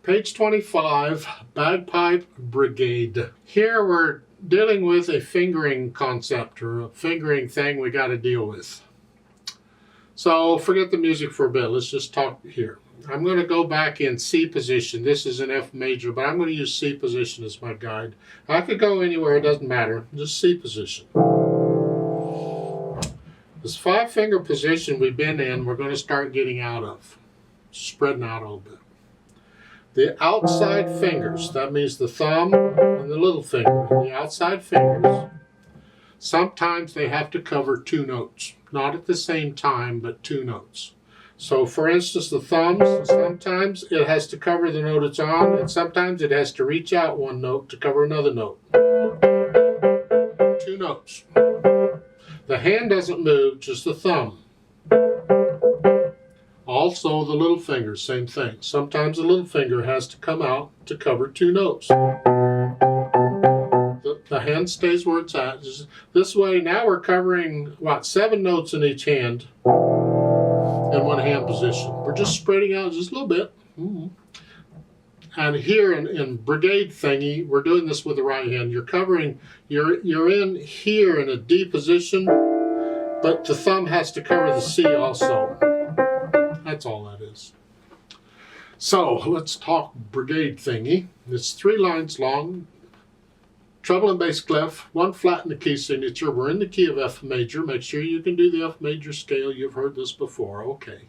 Page 25, Bagpipe Brigade. Here we're dealing with a fingering concept, or a fingering thing we got to deal with. So forget the music for a bit. Let's just talk here. I'm going to go back in C position. This is an F major, but I'm going to use C position as my guide. I could go anywhere, it doesn't matter. Just C position. This 5-finger position we've been in, we're going to start getting out of. Spreading out a little bit. The outside fingers, that means the thumb and the little finger, the outside fingers, sometimes they have to cover 2 notes. Not at the same time, but 2 notes. So for instance, the thumbs, sometimes it has to cover the note it's on, and sometimes it has to reach out 1 note to cover another note. 2 notes. The hand doesn't move, just the thumb. Also the little finger, same thing. Sometimes the little finger has to come out to cover 2 notes. The hand stays where it's at. This way, now we're covering, 7 notes in each hand in 1 hand position. We're just spreading out just a little bit. And here in brigade thingy, we're doing this with the right hand. You're covering, you're in here in a D position, but the thumb has to cover the C also. That's all that is. So let's talk brigade thingy. It's 3 lines long. Treble and bass clef, 1 flat in the key signature. We're in the key of F major. Make sure you can do the F major scale. You've heard this before. Okay.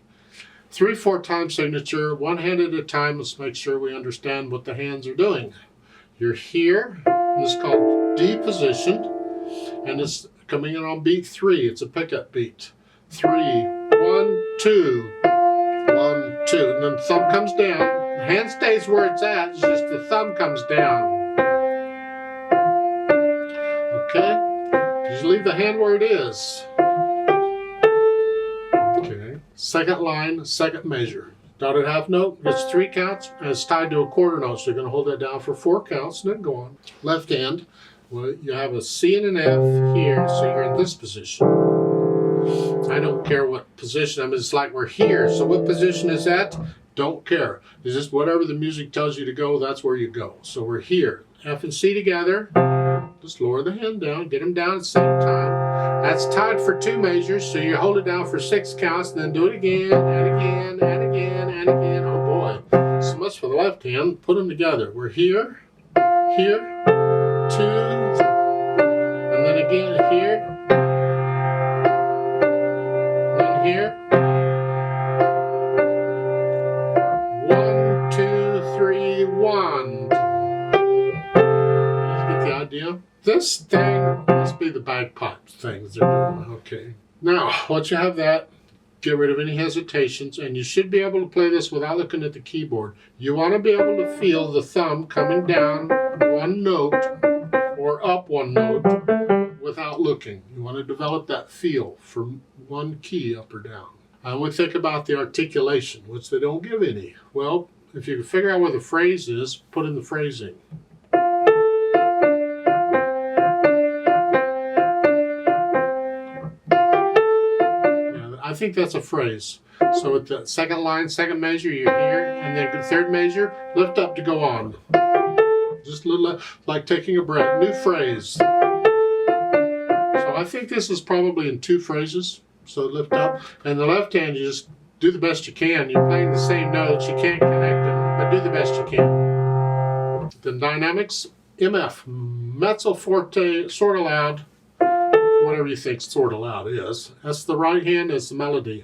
3/4 time signature, 1 hand at a time. Let's make sure we understand what the hands are doing. You're here, and it's called D position, and it's coming in on beat 3. It's a pickup beat. 3, 1, 2, 1, 2, and then the thumb comes down. The hand stays where it's at. It's just the thumb comes down. Okay, just leave the hand where it is. Okay, 2nd line, 2nd measure. Dotted half note gets 3 counts, and it's tied to a quarter note, so you're going to hold that down for 4 counts, and then go on. Left hand, well, you have a C and an F here, so you're in this position. I don't care what position, I mean, it's like we're here, so what position is that? Don't care. It's just whatever the music tells you to go, that's where you go. So we're here. F and C together. Just lower the hand down, get them down at the same time. That's tied for 2 measures, so you hold it down for 6 counts, and then do it again, and again, and again, and again. Oh boy, so much for the left hand. Put them together. We're here, here, 2, and then again here, and then here. 1, 2, 3, 1. Idea. This thing must be the bagpipe things they're doing. Okay. Now, once you have that, get rid of any hesitations, and you should be able to play this without looking at the keyboard. You want to be able to feel the thumb coming down 1 note or up 1 note without looking. You want to develop that feel for 1 key up or down. And we think about the articulation, which they don't give any. Well, if you can figure out where the phrase is, put in the phrasing. I think that's a phrase. So at the 2nd line, 2nd measure, you're here, and then the 3rd measure, lift up to go on. Just a little like taking a breath. New phrase. So I think this is probably in 2 phrases. So lift up, and the left hand, you just do the best you can. You're playing the same notes, you can't connect them, but do the best you can. The dynamics, MF, mezzo forte, sort of loud. Whatever you think sort of loud is. That's the right hand, is the melody.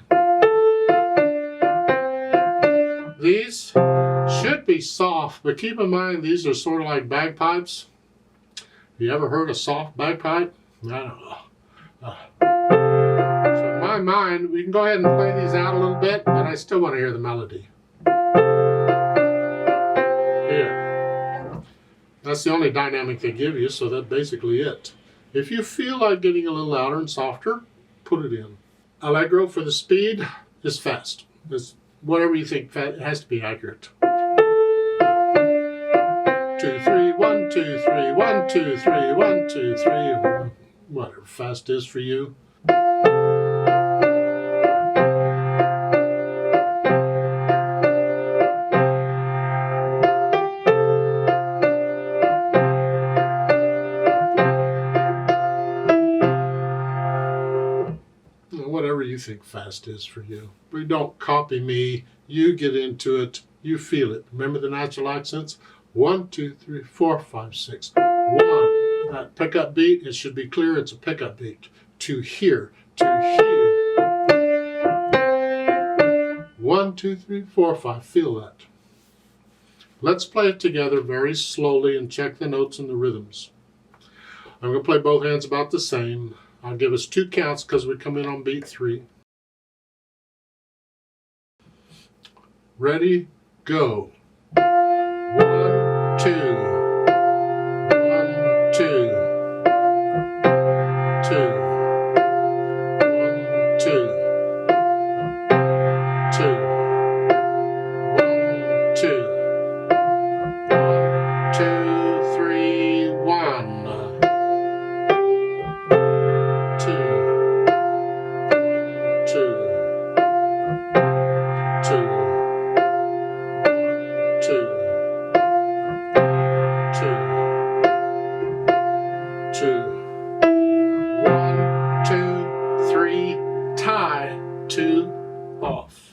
These should be soft, but keep in mind these are sort of like bagpipes. You ever heard a soft bagpipe? I don't know. So in my mind, we can go ahead and play these out a little bit, but I still want to hear the melody. Here. That's the only dynamic they give you, so that's basically it. If you feel like getting a little louder and softer, put it in. Allegro for the speed is fast. It's whatever you think, it has to be accurate. 2, 3, 1, 2, 3, 1, 2, 3, 1, 2, 3. Whatever fast is for you. think fast is for you. But don't copy me. You get into it. You feel it. Remember the natural accents? 1, 2, 3, 4, 5, 6. 1. That pickup beat, it should be clear. It's a pickup beat. To here. To here. 1, 2, 3, 4, 5. Feel that. Let's play it together very slowly and check the notes and the rhythms. I'm going to play both hands about the same. I'll give us 2 counts because we come in on beat 3. Ready, go. 1, 2. 1, 2. 2. 1, 2. 2. 1, 2. 1, 2, 3, 1. 1, 2, 3, tie, 2, off.